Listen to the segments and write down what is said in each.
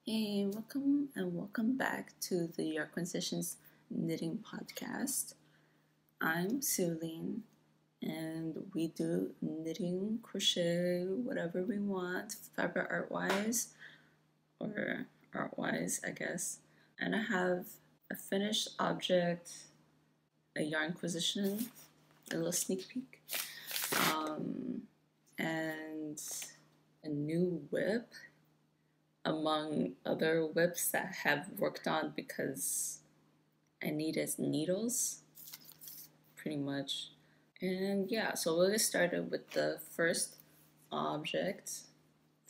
Hey, welcome back to the Yarnquisitions Knitting Podcast. I'm Sulene, and we do knitting, crochet, whatever we want, fabric art-wise, or art-wise, I guess. And I have a finished object, a Yarnquisition, a little sneak peek, and a new whip, among other whips that I have worked on because I needed needles, pretty much. And yeah, so we'll get started with the first object,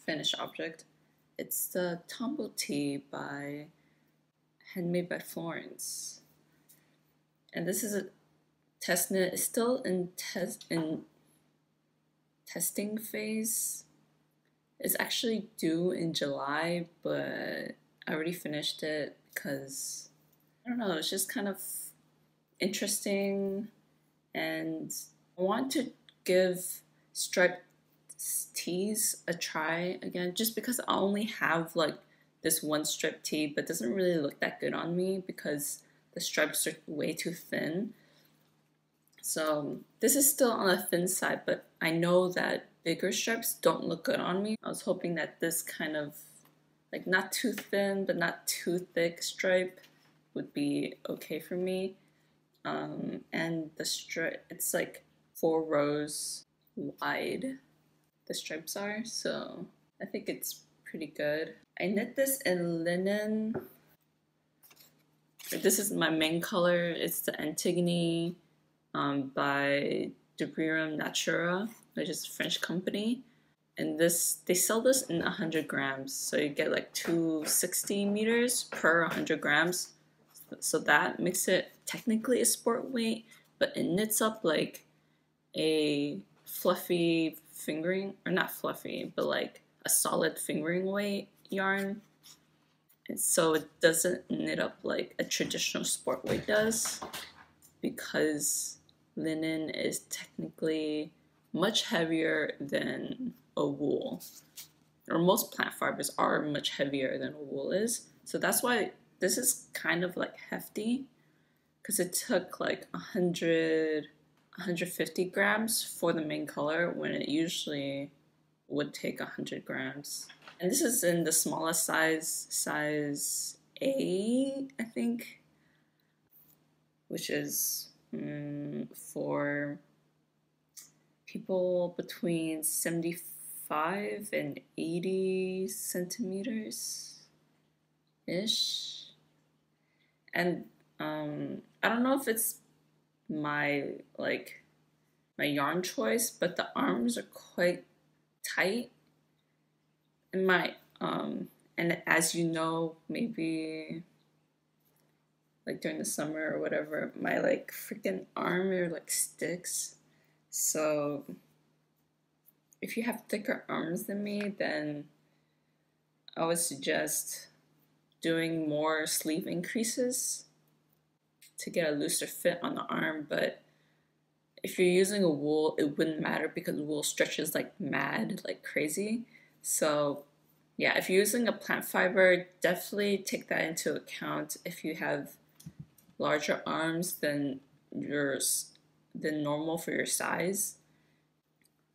finished object. It's the tombo tee handmade by Florence. And this is a test knit. It's still in testing phase. It's actually due in July, but I already finished it because, I don't know, it's just kind of interesting, and I want to give striped tees a try again, just because I only have like this one striped tee, but it doesn't really look that good on me because the stripes are way too thin. So this is still on the thin side, but I know that bigger stripes don't look good on me. I was hoping that this kind of, like, not too thin but not too thick stripe would be okay for me. And the stripe, it's like 4 rows wide, the stripes are, so I think it's pretty good. I knit this in linen. This is my main color. It's the Antigone by rerum natura, which is a French company. And they sell this in 100 grams, so you get like 260 meters per 100 grams. So that makes it technically a sport weight, but it knits up like a fluffy fingering, or not fluffy, but like a solid fingering weight yarn. And so it doesn't knit up like a traditional sport weight does, because linen is technically much heavier than a wool, or most plant fibers are much heavier than a wool is. So that's why this is kind of like hefty, because it took like 150 grams for the main color when it usually would take 100 grams. And this is in the smallest size A, I think, which is for people between 75 and 80 centimeters ish. And I don't know if it's my yarn choice, but the arms are quite tight. And and as you know, maybe like during the summer or whatever, my like freaking arm are like sticks. So if you have thicker arms than me, then I would suggest doing more sleeve increases to get a looser fit on the arm. But if you're using a wool, it wouldn't matter because wool stretches like mad, like crazy. So yeah, if you're using a plant fiber, definitely take that into account. If you have larger arms than normal for your size,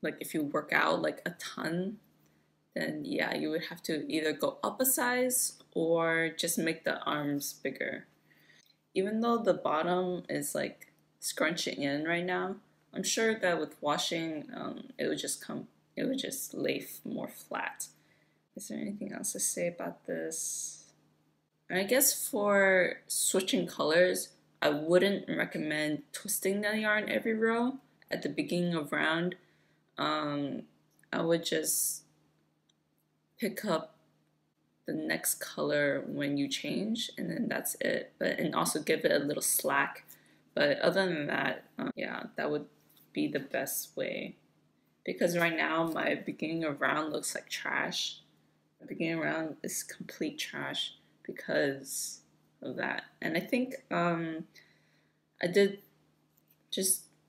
like if you work out like a ton, then yeah, you would have to either go up a size or just make the arms bigger. Even though the bottom is like scrunching in right now, I'm sure that with washing, it would just lay more flat. Is there anything else to say about this? And I guess for switching colors, I wouldn't recommend twisting the yarn every row at the beginning of round. I would just pick up the next color when you change, and then that's it. And also give it a little slack. But other than that, yeah, that would be the best way. Because right now my beginning of round looks like trash. The beginning of round is complete trash because of that. And I think I did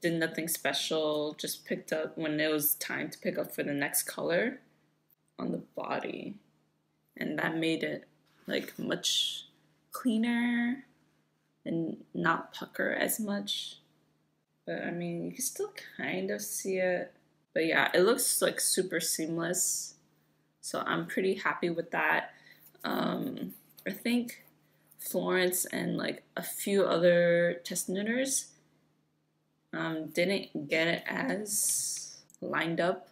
nothing special, just picked up when it was time to pick up for the next color on the body, and that made it like much cleaner and not pucker as much. But I mean, you can still kind of see it. But yeah, it looks like super seamless. So I'm pretty happy with that. I think Florence and like a few other test knitters didn't get it as lined up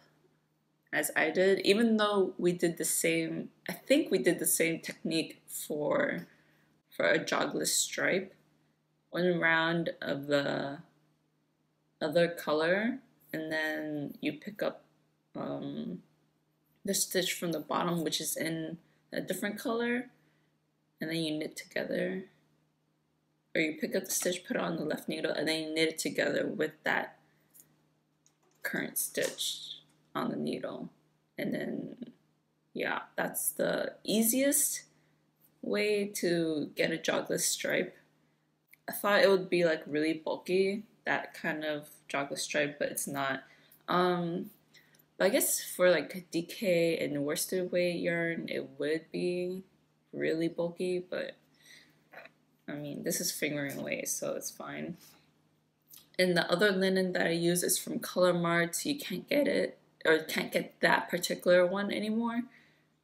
as I did, even though we did the same, I think we did the same technique for a jogless stripe. One round of the other color, and then you pick up the stitch from the bottom, which is in a different color, and then you knit together. Or you pick up the stitch, put it on the left needle, and then you knit it together with that current stitch on the needle. And then, yeah, that's the easiest way to get a jogless stripe. I thought it would be like really bulky, that kind of jogless stripe, but it's not. But I guess for like DK and worsted weight yarn, it would be really bulky, but I mean, this is fingering weight, so it's fine. And the other linen that I use is from colourmart, so you can't get it, or can't get that particular one anymore,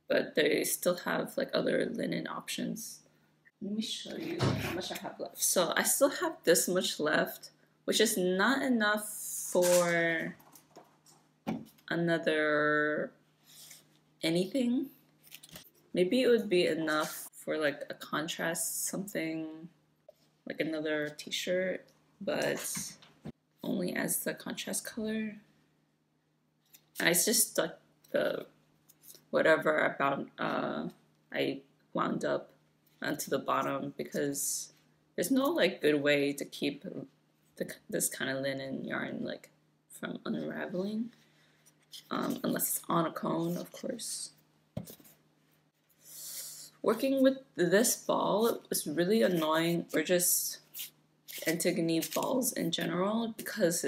but they still have like other linen options. Let me show you how much I have left. So I still have this much left, which is not enough for another anything. Maybe it would be enough for like a contrast, something like another t-shirt, but only as the contrast color. And I just stuck the whatever I wound up onto the bottom, because there's no like good way to keep this kind of linen yarn like from unraveling, unless it's on a cone, of course. Working with this ball, it was really annoying, or just antigone balls in general, because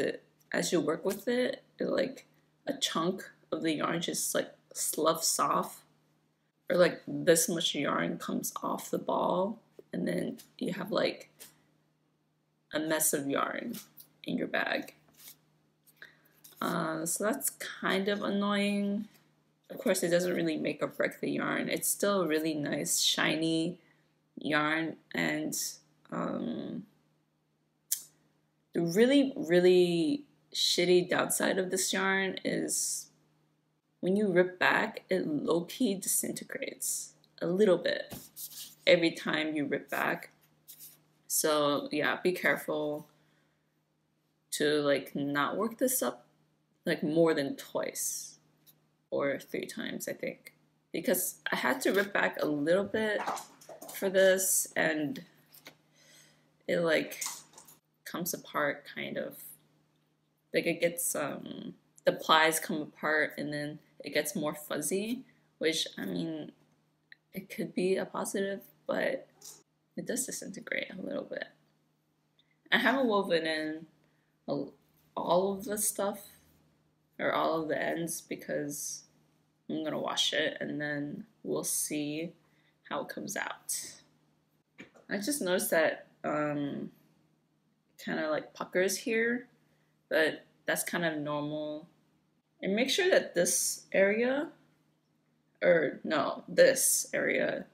as you work with it, like a chunk of the yarn just like sloughs off, or like this much yarn comes off the ball, and then you have like a mess of yarn in your bag. So that's kind of annoying. Of course, it doesn't really make or break the yarn. It's still really nice, shiny yarn, and the really, really shitty downside of this yarn is when you rip back, it low-key disintegrates a little bit every time you rip back. So yeah, be careful to like not work this up like more than twice or 3 times, I think, because I had to rip back a little bit for this, and it like comes apart kind of, like it gets the plies come apart, and then it gets more fuzzy, which I mean, it could be a positive, but it does disintegrate a little bit. I haven't woven in all of the stuff, or all of the ends, because I'm gonna wash it and then we'll see how it comes out. I just noticed that kind of like puckers here, but that's kind of normal. And make sure that this area, this area,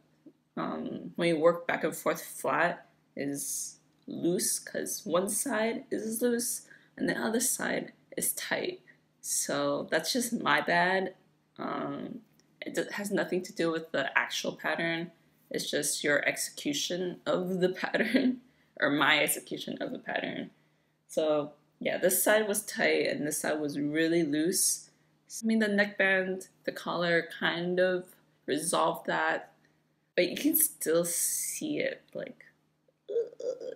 when you work back and forth flat, is loose, because one side is loose and the other side is tight. So that's just my bad. It has nothing to do with the actual pattern. It's just your execution of the pattern, or my execution of the pattern. So yeah, this side was tight and this side was really loose. I mean, the neckband, the collar kind of resolved that, but you can still see it, like,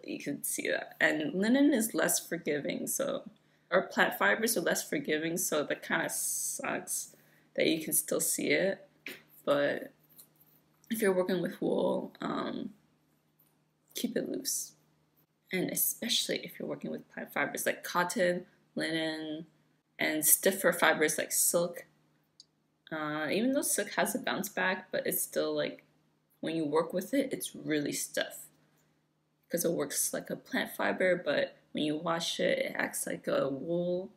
you can see that. And linen is less forgiving, so, or plant fibers are less forgiving, so that kind of sucks that you can still see it. But if you're working with wool, keep it loose. And especially if you're working with plant fibers like cotton, linen, and stiffer fibers like silk. Even though silk has a bounce back, but it's still like when you work with it, it's really stiff because it works like a plant fiber, but when you wash it, it acts like a wool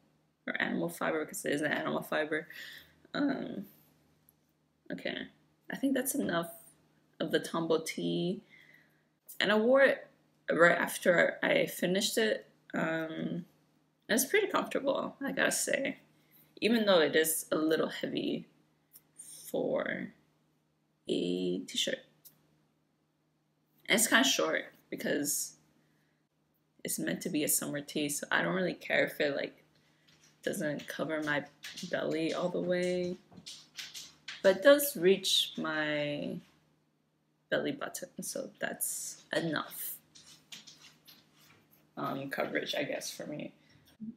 or animal fiber because it is an animal fiber. Okay, I think that's enough of the tombo tee. And I wore it right after I finished it. It's pretty comfortable, I gotta say. Even though it is a little heavy for a t-shirt. And it's kind of short because it's meant to be a summer tee, so I don't really care if it like doesn't cover my belly all the way. But it does reach my belly button, so that's enough coverage, I guess, for me.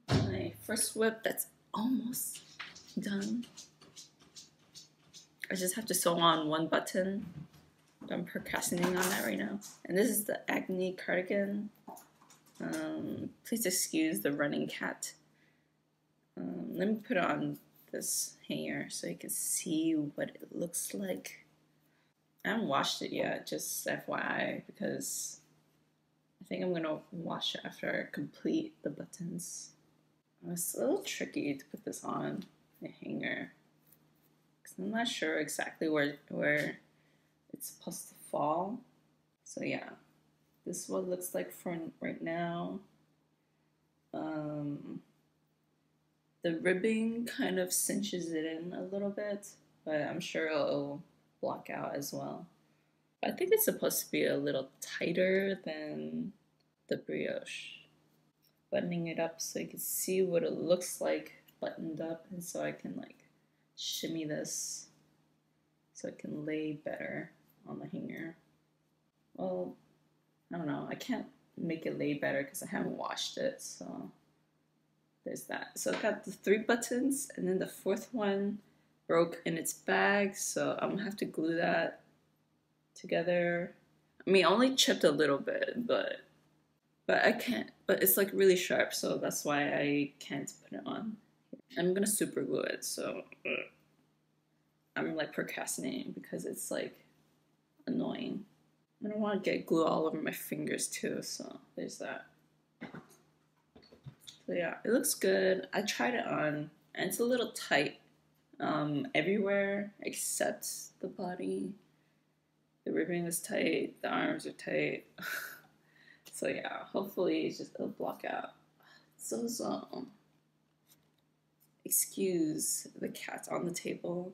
My first whip, that's almost done. I just have to sew on one button. I'm procrastinating on that right now. And this is the agnete cardigan. Please excuse the running cat. Let me put it on this hanger so you can see what it looks like. I haven't washed it yet, just FYI, because I think I'm gonna wash it after I complete the buttons. It's a little tricky to put this on the hanger because I'm not sure exactly where it's supposed to fall. So yeah, this is what it looks like for right now. The ribbing kind of cinches it in a little bit, but I'm sure it'll block out as well. I think it's supposed to be a little tighter than the brioche. Buttoning it up so you can see what it looks like buttoned up, and so I can like shimmy this so it can lay better on the hanger. Well, I don't know, I can't make it lay better because I haven't washed it, so there's that. So I got the 3 buttons, and then the 4th one broke in its bag, so I'm gonna have to glue that together. I mean, I only chipped a little bit, but I can't, but it's like really sharp, so that's why I can't put it on. I'm gonna super glue it, so I'm like procrastinating because it's like annoying. I don't want to get glue all over my fingers too, so there's that. So yeah, it looks good. I tried it on, and it's a little tight everywhere except the body. The ribbing is tight, the arms are tight. So yeah, hopefully it'll block out. So. Excuse the cat on the table.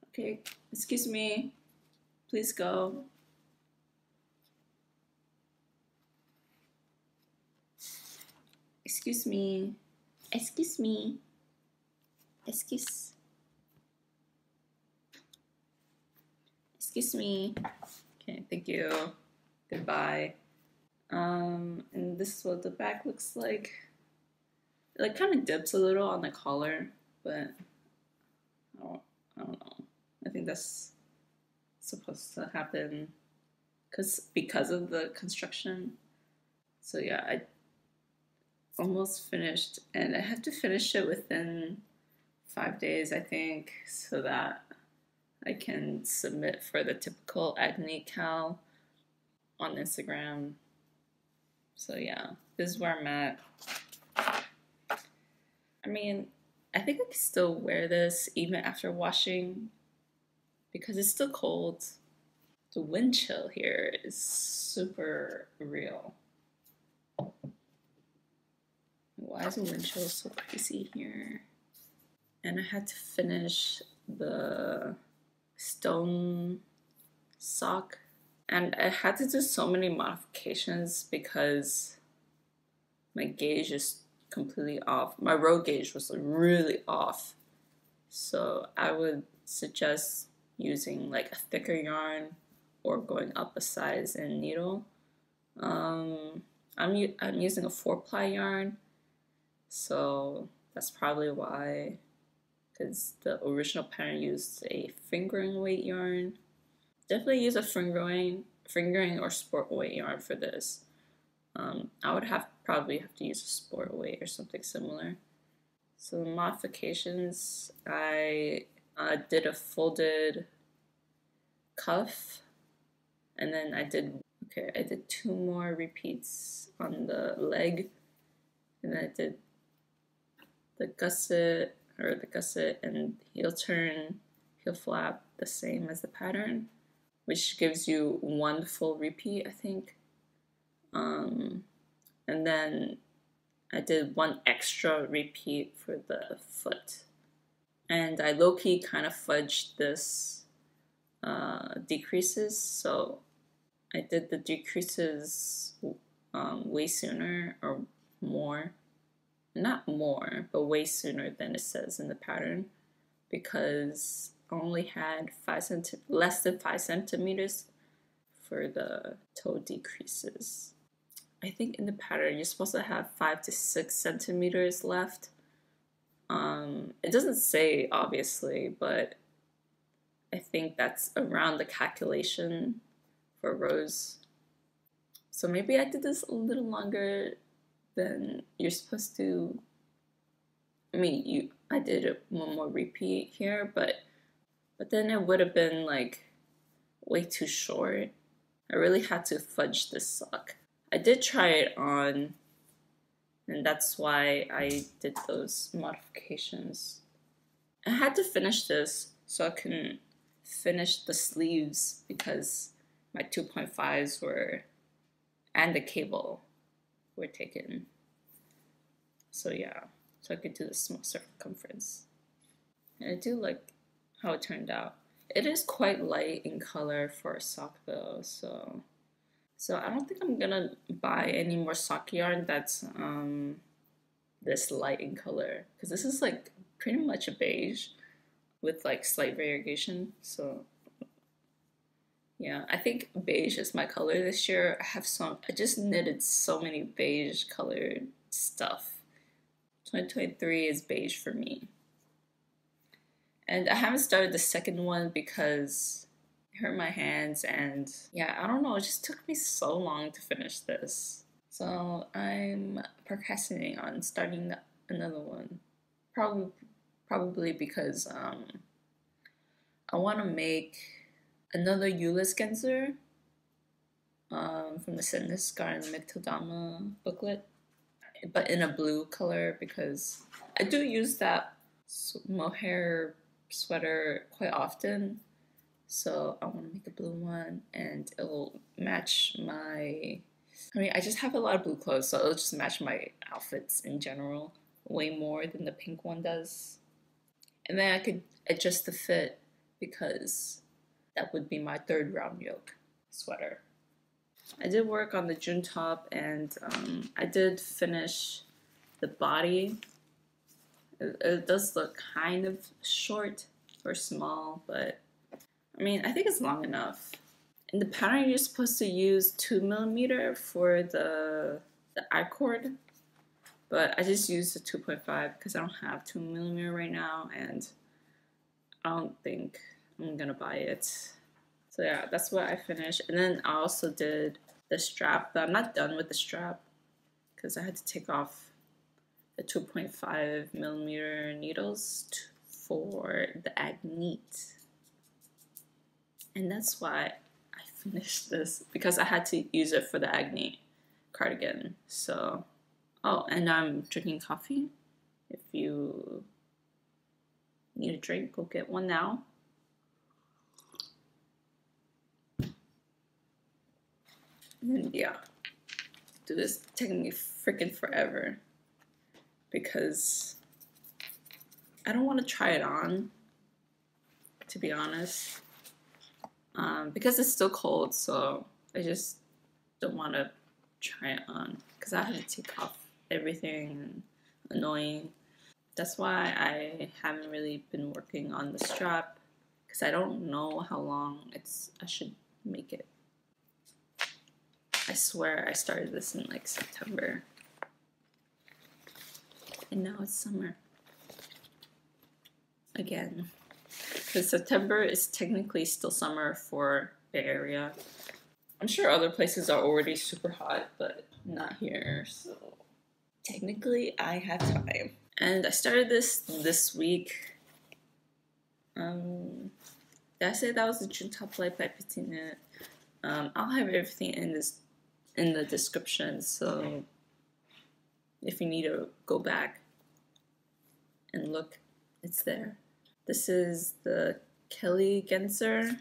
Okay, excuse me. Please go. Excuse me. Excuse me. Excuse me. Okay, thank you. Goodbye. And this is what the back looks like. It like kind of dips a little on the collar, but I don't know. I think that's supposed to happen because of the construction. So yeah, I almost finished, and I have to finish it within 5 days, I think, so that I can submit for the typical agnete cal on Instagram. So yeah, this is where I'm at. I mean, I think I can still wear this even after washing because it's still cold. The wind chill here is super real. Why is the wind chill so crazy here? And I had to finish the stone sock, and I had to do so many modifications because my gauge is completely off. My row gauge was really off, so I would suggest using like a thicker yarn or going up a size in needle. I'm using a 4-ply yarn, so that's probably why, because the original pattern used a fingering weight yarn. Definitely use a fingering or sport weight yarn for this. I would probably have to use a sport weight or something similar. So the modifications, I did a folded cuff, and then I did 2 more repeats on the leg, and then I did the gusset and heel turn, heel flap, the same as the pattern, which gives you 1 full repeat, I think. And then I did 1 extra repeat for the foot. And I low-key kind of fudged this decreases, so I did the decreases way sooner, or more. Not more, but way sooner than it says in the pattern, because I only had less than 5 centimeters for the toe decreases. I think in the pattern you're supposed to have 5 to 6 centimeters left. It doesn't say, obviously, but I think that's around the calculation for rows. So maybe I did this a little longer than you're supposed to. I mean, I did 1 more repeat here, but then it would have been like way too short. I really had to fudge this sock. I did try it on, and that's why I did those modifications. I had to finish this so I can finish the sleeves, because my 2.5s were, and the cable were taken. So yeah, so I could do the small circumference. And I do like how it turned out. It is quite light in color for a sock though, so I don't think I'm gonna buy any more sock yarn that's this light in color, because this is like pretty much a beige with like slight variegation. So yeah, I think beige is my color this year. I just knitted so many beige colored stuff. 2023 is beige for me. And I haven't started the second one because it hurt my hands, and yeah, I don't know, it just took me so long to finish this. So I'm procrastinating on starting another one. Probably because I want to make another Euless genser from the Sandnes garn Mictodama booklet, but in a blue color, because I do use that mohair sweater quite often. So I want to make a blue one, and it'll match my... I mean, I just have a lot of blue clothes, so it'll just match my outfits in general way more than the pink one does. And then I could adjust the fit, because that would be my 3rd round yoke sweater. I did work on the June top, and I did finish the body. It does look kind of short or small, but I mean, I think it's long enough. In the pattern, you're supposed to use 2mm for the I-cord, but I just used the 2.5 because I don't have 2mm right now, and I don't think I'm gonna buy it. So yeah, that's what I finished. And then I also did the strap, but I'm not done with the strap because I had to take off the 2.5mm needles for the agnete. And that's why I finished this, because I had to use it for the agnete cardigan. So, oh, and I'm drinking coffee. If you need a drink, go get one now. And yeah, do this taking me freaking forever, because I don't want to try it on, to be honest, because it's still cold, so I just don't want to try it on, because I have to take off everything, and annoying. That's why I haven't really been working on the strap, because I don't know how long I should make it. I swear I started this in like September, and now it's summer again, because September is technically still summer for the area. I'm sure other places are already super hot, but not here, so technically I have time. And I started this week. Did I say that was the June top light by petiteknit? I'll have everything in the description, so if you need to go back and look, it's there. This is the Kelly Genser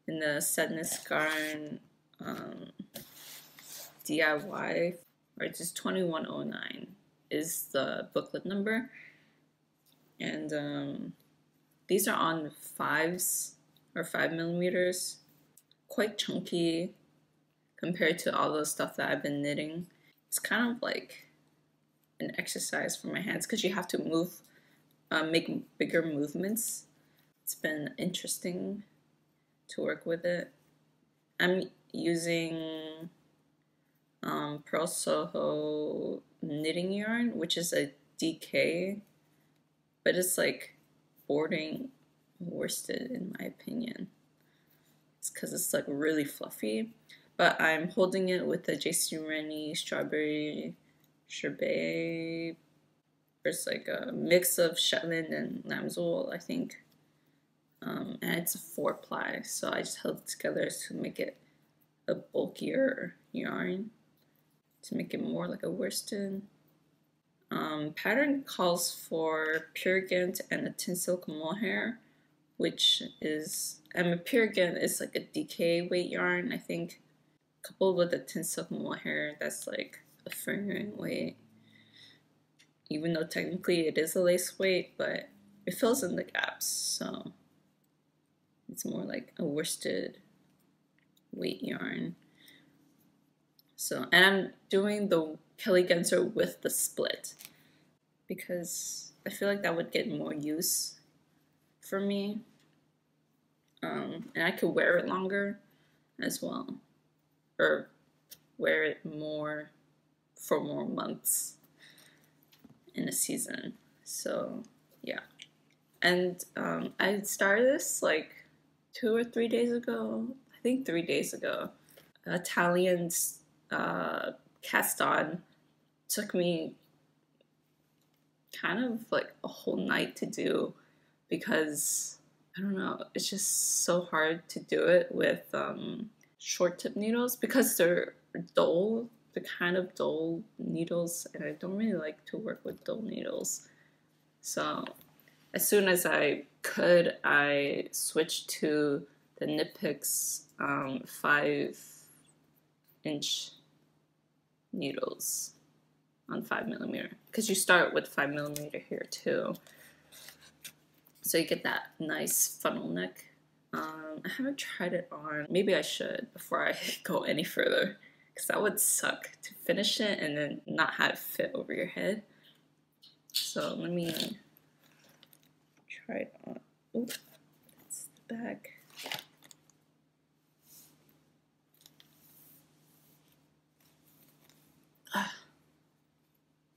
in the Sandnes garn DIY, or just 2109 is the booklet number. And these are on 5s or 5mm, quite chunky compared to all the stuff that I've been knitting. It's kind of like an exercise for my hands because you have to move, make bigger movements. It's been interesting to work with it. I'm using Purl Soho knitting yarn, which is a DK, but it's like bordering worsted in my opinion. It's because it's like really fluffy, but I'm holding it with the JC Rennie strawberry sherbet. There's like a mix of Shetland and lambswool, I think. And it's a 4-ply, so I just held it together to make it a bulkier yarn, to make it more like a worsted. Pattern calls for purl and a tin silk mohair, which is, a purl is like a DK weight yarn, I think, coupled with the tin silk mohair, that's like a fingering weight. Even though technically it is a lace weight, but it fills in the gaps, so it's more like a worsted weight yarn. So, and I'm doing the Kelly Genser with the split because I feel like that would get more use for me. And I could wear it longer as well, or wear it more for more months in a season. So yeah, and I started this like 2 or 3 days ago. I think 3 days ago. Italian cast on took me kind of like a whole night to do because I don't know, it's just so hard to do it with short tip needles because they're dull. They're kind of dull needles, and I don't really like to work with dull needles. So as soon as I could, I switched to the Knit Picks 5-inch needles on 5mm, because you start with 5mm here too, so you get that nice funnel neck. I haven't tried it on. Maybe I should before I go any further, because that would suck to finish it and then not have it fit over your head. So let me try it on. Oh, that's the back.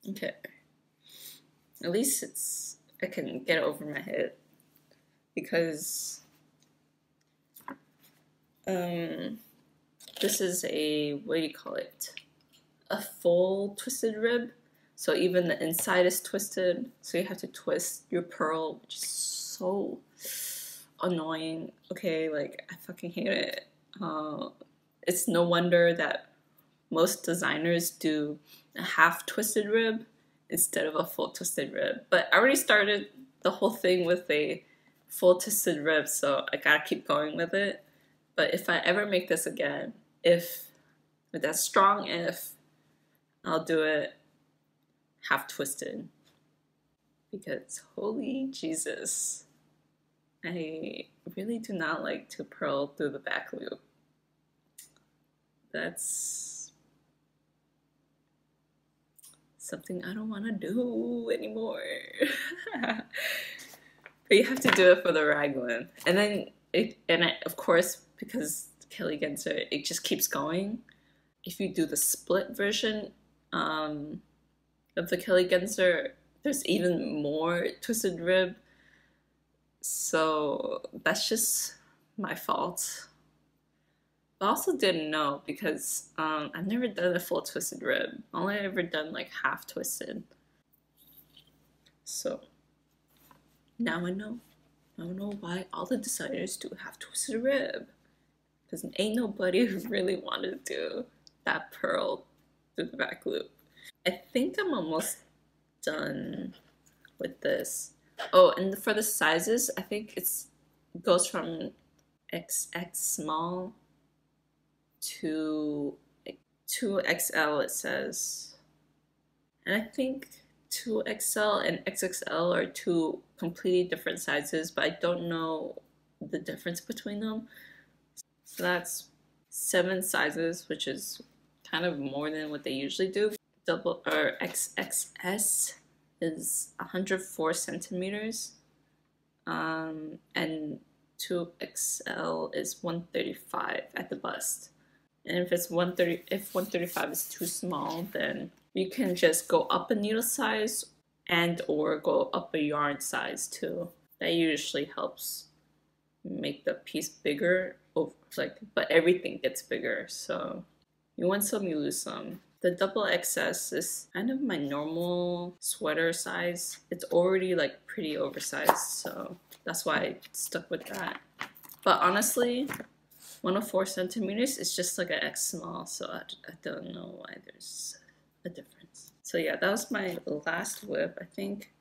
Okay. At least I can get it over my head, because this is a, what do you call it? A full twisted rib. So even the inside is twisted. So you have to twist your purl, which is so annoying. Okay, like I fucking hate it. It's no wonder that most designers do a half twisted rib instead of a full twisted rib. But I already started the whole thing with a full twisted rib, so I gotta keep going with it. But if I ever make this again, if with that strong if, I'll do it half twisted, because holy Jesus, I really do not like to purl through the back loop. That's something I don't want to do anymore. But you have to do it for the raglan, and then of course, because Kelly Genser, it just keeps going. If you do the split version of the Kelly Genser, there's even more twisted rib. So that's just my fault. I also didn't know, because I've never done a full twisted rib. Only ever done like half twisted. So now I know. I don't know why all the designers do have twisted rib, because ain't nobody who really wanted to do that purl through the back loop. I think I'm almost done with this. Oh, and for the sizes, I think it goes from XX small to 2XL, it says. And I think 2XL and XXL are two completely different sizes, but I don't know the difference between them. So that's 7 sizes, which is kind of more than what they usually do. Double or XXS is 104 centimeters, and 2XL is 135 at the bust. And if 135 is too small, then you can just go up a needle size and or go up a yarn size too. That usually helps make the piece bigger. But everything gets bigger, so you win some, you lose some. The double XS is kind of my normal sweater size. It's already like pretty oversized, so that's why I stuck with that. But honestly, 104 centimeters is just like an X small, so I don't know why there's a difference. So yeah, that was my last whip. I think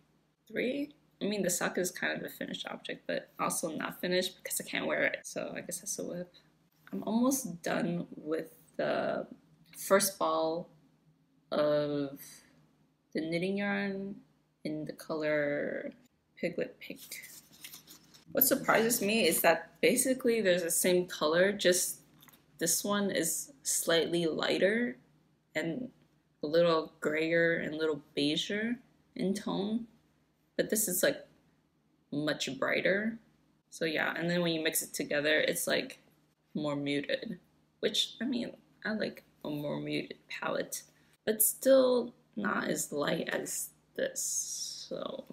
3. I mean, the sock is kind of a finished object, but also not finished because I can't wear it. So I guess that's a whip. I'm almost done with the first ball of the knitting yarn in the color Piglet Pink. What surprises me is that basically there's the same color, just this one is slightly lighter and a little grayer and a little beigeier in tone, but this is like much brighter. So yeah, and then when you mix it together, it's like more muted, which I mean, I like a more muted palette, but still not as light as this. So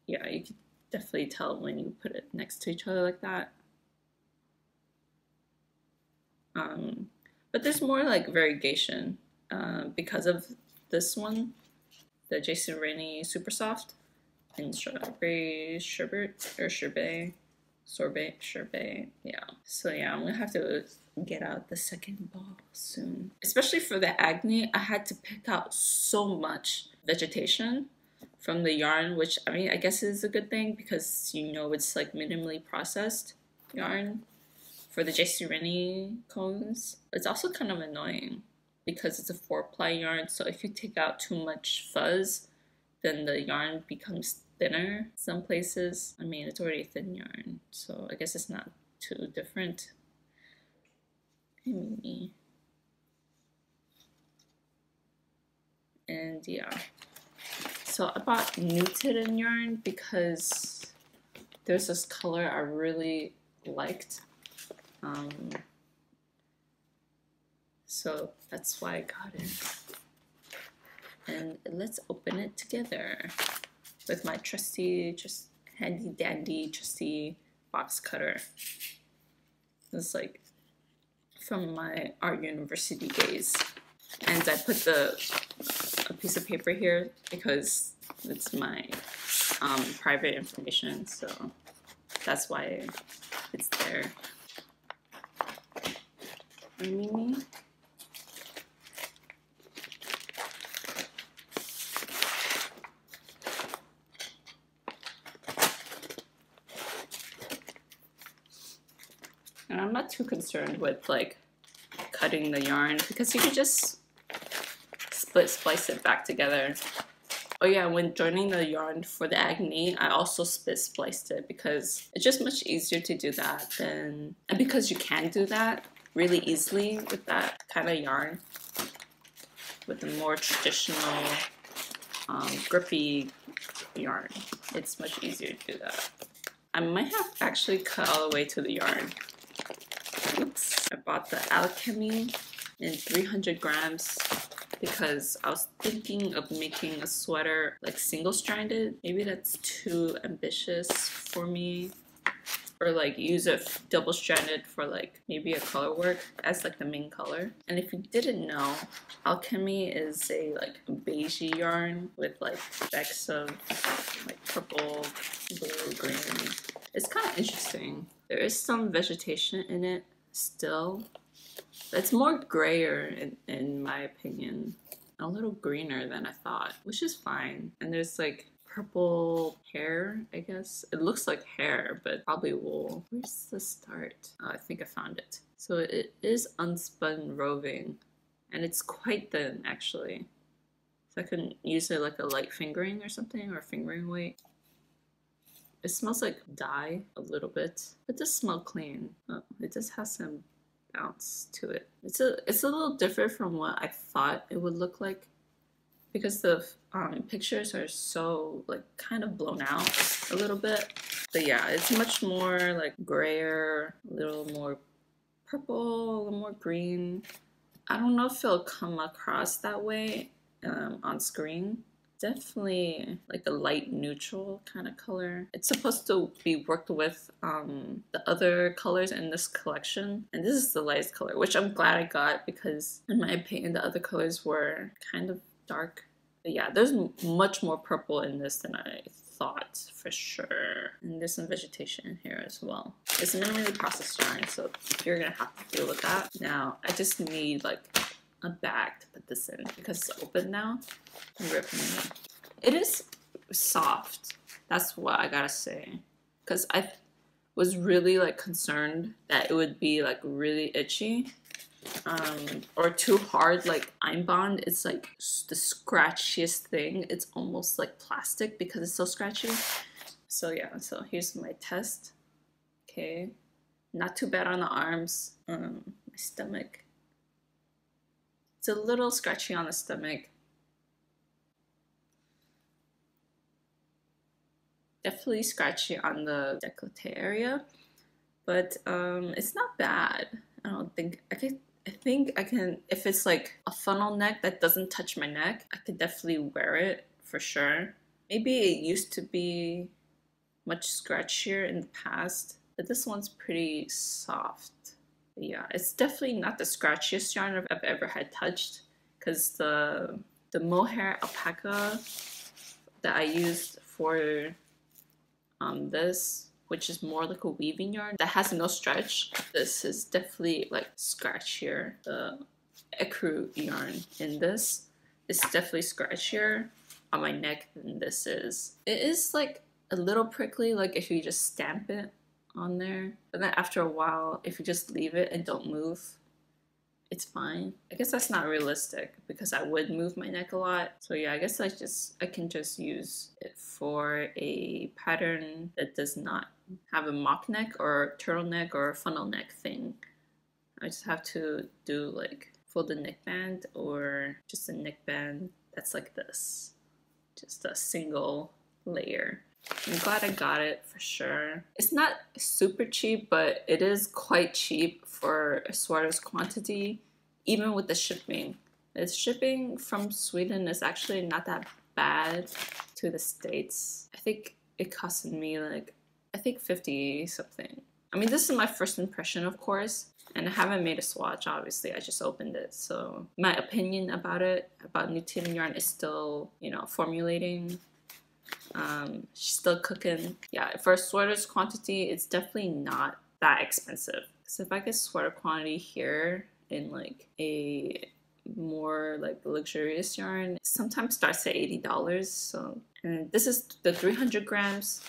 yeah, you can definitely tell when you put it next to each other like that. But there's more like variegation because of this one, the rennie supersoft and strawberry sherbet or sherbet, yeah. So yeah, I'm gonna have to get out the second ball soon. Especially for the agnete, I had to pick out so much vegetation from the yarn, which I mean, I guess is a good thing because you know it's like minimally processed yarn. For the rennie cones, it's also kind of annoying because it's a 4-ply yarn, so if you take out too much fuzz, then the yarn becomes thinner some places. I mean, it's already thin yarn, so I guess it's not too different. And yeah, so I bought nutiden yarn because there's this color I really liked. So that's why I got it. And let's open it together with my trusty, just handy dandy trusty box cutter. It's like from my art university days. And I put a piece of paper here because it's my private information, so that's why it's there. Mimi. And I'm not too concerned with like cutting the yarn because you can just splice it back together. Oh yeah, when joining the yarn for the agnete, I also spliced it because it's just much easier to do that and because you can do that really easily with that kind of yarn. With the more traditional grippy yarn, it's much easier to do that. I might have actually cut all the way to the yarn. Oops. I bought the alchemy in 300 grams because I was thinking of making a sweater like single-stranded. Maybe that's too ambitious for me. or like use it double-stranded for like maybe a color work as like the main color. And if you didn't know, alchemy is a like beigey yarn with like specks of like purple, blue, green. It's kind of interesting. There is some vegetation in it still. It's more grayer in my opinion. A little greener than I thought, which is fine. And there's like purple hair, I guess. It looks like hair, but probably wool. Where's the start? Oh, I think I found it. So it is unspun roving, and it's quite thin actually. So I can use it like a light fingering or something, or fingering weight. It smells like dye a little bit. It does smell clean. Oh, it just has some bounce to it. It's a little different from what I thought it would look like, because the pictures are so like kind of blown out a little bit. But yeah, it's much more like grayer, a little more purple, a little more green. I don't know if it'll come across that way on screen. Definitely like a light neutral kind of color. It's supposed to be worked with the other colors in this collection, and this is the lightest color, which I'm glad I got, because in my opinion the other colors were kind of dark. But yeah, there's much more purple in this than I thought for sure. And there's some vegetation in here as well. It's a minimally processed yarn, so you're gonna have to deal with that. Now I just need like a bag to put this in because it's open now. It is soft, that's what I gotta say, because I was really like concerned that it would be like really itchy or too hard. Like Einbond, it's like the scratchiest thing. It's almost like plastic because it's so scratchy. So yeah, so here's my test. Okay, not too bad on the arms. My stomach, it's a little scratchy on the stomach. Definitely scratchy on the décolleté area, but it's not bad. I don't think I think I can, if it's like a funnel neck that doesn't touch my neck, I could definitely wear it for sure. Maybe it used to be much scratchier in the past, but this one's pretty soft. But yeah, it's definitely not the scratchiest yarn I've ever had touched, because the mohair alpaca that I used for this, which is more like a weaving yarn that has no stretch, this is definitely like scratchier. The ecru yarn in this is definitely scratchier on my neck than this is. It is like a little prickly, like if you just stamp it on there, but then after a while, if you just leave it and don't move, it's fine. I guess that's not realistic because I would move my neck a lot. So yeah, I guess I can just use it for a pattern that does not have a mock neck or turtleneck or funnel neck thing. I just have to do like folded neckband or just a neckband that's like this. Just a single layer. I'm glad I got it for sure. It's not super cheap, but it is quite cheap for a sweater's quantity, even with the shipping. The shipping from Sweden is actually not that bad to the States. I think it costed me like, I think 50 something. I mean, this is my first impression, of course, and I haven't made a swatch, obviously. I just opened it. So my opinion about it, about nutiden yarn, is still, you know, formulating. She's still cooking. Yeah, for a sweater's quantity, it's definitely not that expensive. So if I get sweater quantity here in like a more like luxurious yarn, it sometimes starts at $80. So, and this is the 300 grams,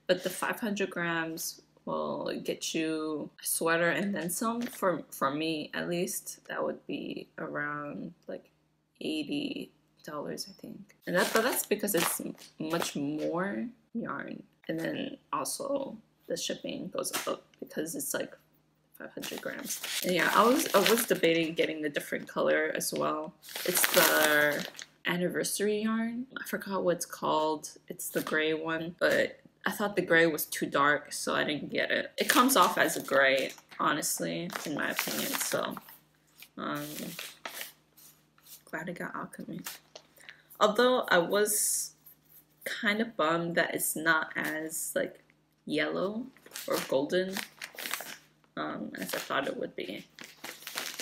but the 500 grams will get you a sweater and then some. For me, at least, that would be around like $80, I think. And but that's because it's much more yarn, and then also the shipping goes up because it's like 500 grams. And yeah, I was debating getting the different color as well. It's the anniversary yarn. I forgot what it's called. It's the gray one, but I thought the gray was too dark, so I didn't get it. It comes off as a gray, honestly, in my opinion. So glad I got alchemy. Although I was kind of bummed that it's not as like yellow or golden as I thought it would be.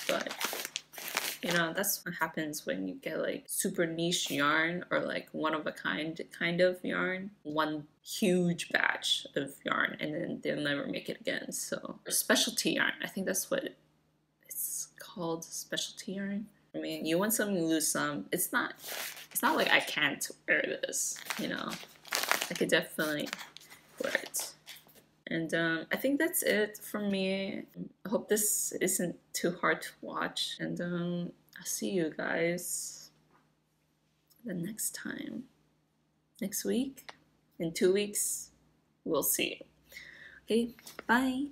But you know, that's what happens when you get like super niche yarn or like one of a kind of yarn. One huge batch of yarn and then they'll never make it again. So specialty yarn, I think that's what it's called, specialty yarn. I mean, you want some, you lose some. It's not like I can't wear this, you know. I could definitely wear it. And I think that's it from me. I hope this isn't too hard to watch. And I'll see you guys the next time. Next week? In 2 weeks? We'll see. Okay, bye.